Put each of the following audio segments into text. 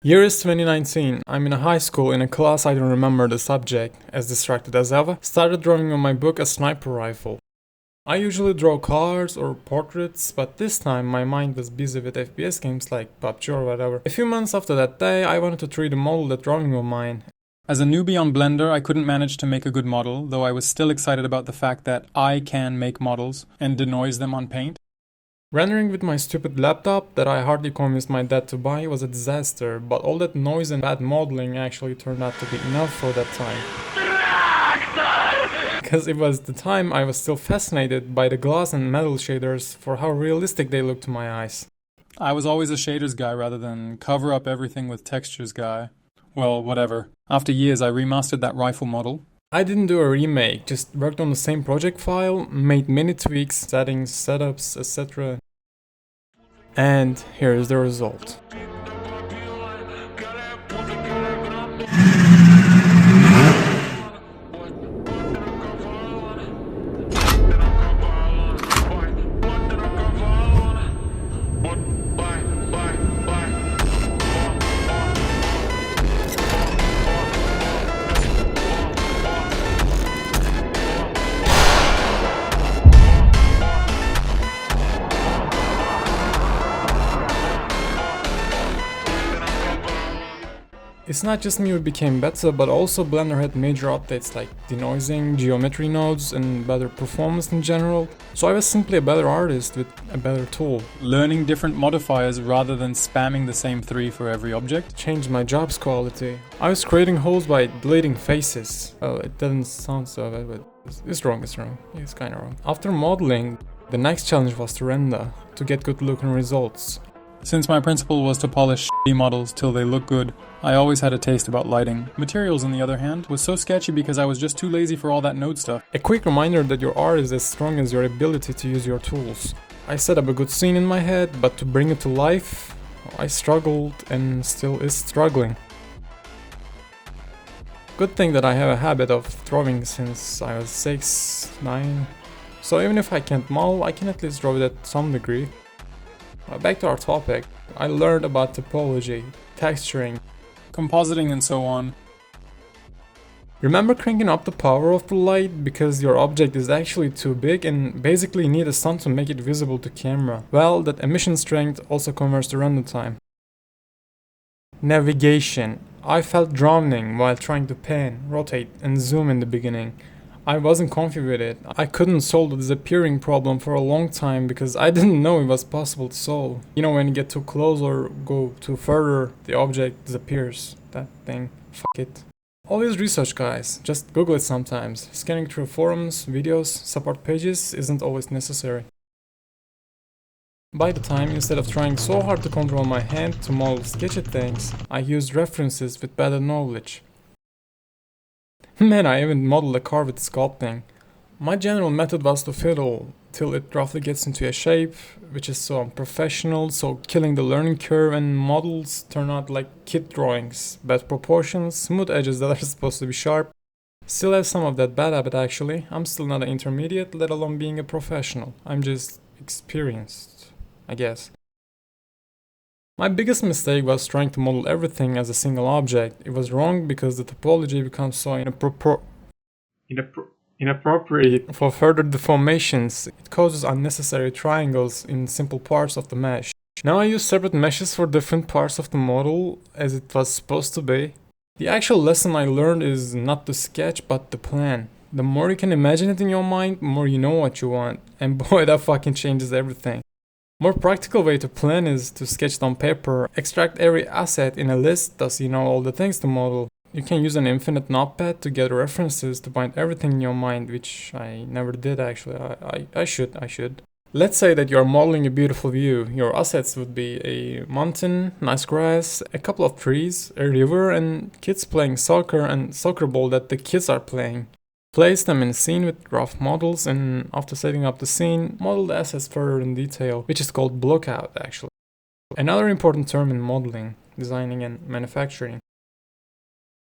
Year is 2019. I'm in a high school in a class I don't remember the subject, as distracted as ever. Started drawing on my book a sniper rifle. I usually draw cars or portraits, but this time my mind was busy with FPS games like PUBG or whatever. A few months after that day, I wanted to 3D model that drawing of mine. As a newbie on Blender, I couldn't manage to make a good model, though I was still excited about the fact that I can make models and denoise them on Paint. Rendering with my stupid laptop that I hardly convinced my dad to buy was a disaster, but all that noise and bad modeling actually turned out to be enough for that time. Because it was the time I was still fascinated by the glass and metal shaders for how realistic they looked to my eyes. I was always a shaders guy rather than cover up everything with textures guy. Well, whatever. After years, I remastered that rifle model. I didn't do a remake, just worked on the same project file, made many tweaks, settings, setups, etc. And here is the result. It's not just me who became better, but also Blender had major updates like denoising, geometry nodes, and better performance in general. So I was simply a better artist with a better tool. Learning different modifiers rather than spamming the same 3 for every object. Changed my job's quality. I was creating holes by deleting faces. Well, it doesn't sound so bad, but it's wrong. It's kinda wrong. After modeling, the next challenge was to render, to get good looking results. Since my principle was to polish shitty models till they look good, I always had a taste about lighting. Materials, on the other hand, was so sketchy because I was just too lazy for all that node stuff. A quick reminder that your art is as strong as your ability to use your tools. I set up a good scene in my head, but to bring it to life, I struggled and still is struggling. Good thing that I have a habit of drawing since I was 6, 9, so even if I can't model, I can at least draw it at some degree. Back to our topic, I learned about topology, texturing, compositing and so on. Remember cranking up the power of the light because your object is actually too big and basically need a sun to make it visible to camera. Well, that emission strength also converts to render time. Navigation. I felt drowning while trying to pan, rotate and zoom in the beginning. I wasn't comfy with it. I couldn't solve the disappearing problem for a long time because I didn't know it was possible to solve. You know, when you get too close or go too further, the object disappears. That thing. Fuck it. Always research, guys. Just Google it sometimes. Scanning through forums, videos, support pages isn't always necessary. By the time, instead of trying so hard to control my hand to model sketchy things, I used references with better knowledge. Man, I even modeled a car with sculpting. My general method was to fiddle till it roughly gets into a shape, which is so unprofessional, so killing the learning curve and models turn out like kid drawings. Bad proportions, smooth edges that are supposed to be sharp. Still have some of that bad habit actually. I'm still not an intermediate, let alone being a professional. I'm just experienced, I guess. My biggest mistake was trying to model everything as a single object. It was wrong because the topology becomes so inappropriate for further deformations. It causes unnecessary triangles in simple parts of the mesh. Now I use separate meshes for different parts of the model as it was supposed to be. The actual lesson I learned is not to sketch but to plan. The more you can imagine it in your mind, the more you know what you want. And boy, that fucking changes everything. More practical way to plan is to sketch it on paper, extract every asset in a list, thus you know all the things to model. You can use an infinite notepad to get references to bind everything in your mind, which I never did actually. I should. Let's say that you're modeling a beautiful view. Your assets would be a mountain, nice grass, a couple of trees, a river, and kids playing soccer and soccer ball that the kids are playing. Place them in a scene with rough models, and after setting up the scene, model the assets further in detail, which is called blockout actually. Another important term in modeling, designing and manufacturing.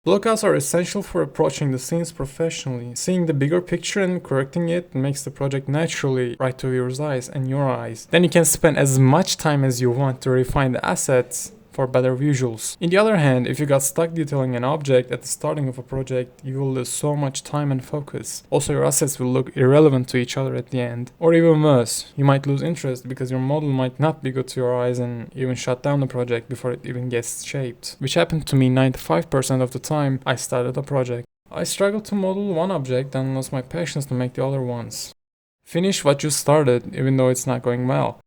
Blockouts are essential for approaching the scenes professionally. Seeing the bigger picture and correcting it makes the project naturally right to your eyes and your eyes. Then you can spend as much time as you want to refine the assets for better visuals. On the other hand, if you got stuck detailing an object at the starting of a project, you will lose so much time and focus. Also, your assets will look irrelevant to each other at the end. Or even worse, you might lose interest because your model might not be good to your eyes and even shut down the project before it even gets shaped. Which happened to me 95% of the time I started a project. I struggled to model one object and lost my patience to make the other ones. Finish what you started, even though it's not going well.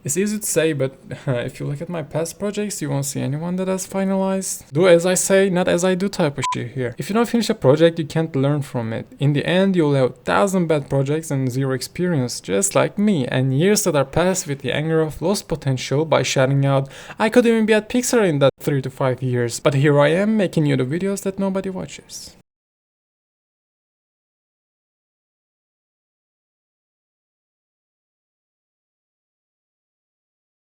It's easy to say, but if you look at my past projects, you won't see anyone that has finalized. Do as I say, not as I do type of shit here. If you don't finish a project, you can't learn from it. In the end, you'll have 1,000 bad projects and zero experience, just like me, and years that are passed with the anger of lost potential by shouting out, I could even be at Pixar in that 3 to 5 years, but here I am making you the videos that nobody watches.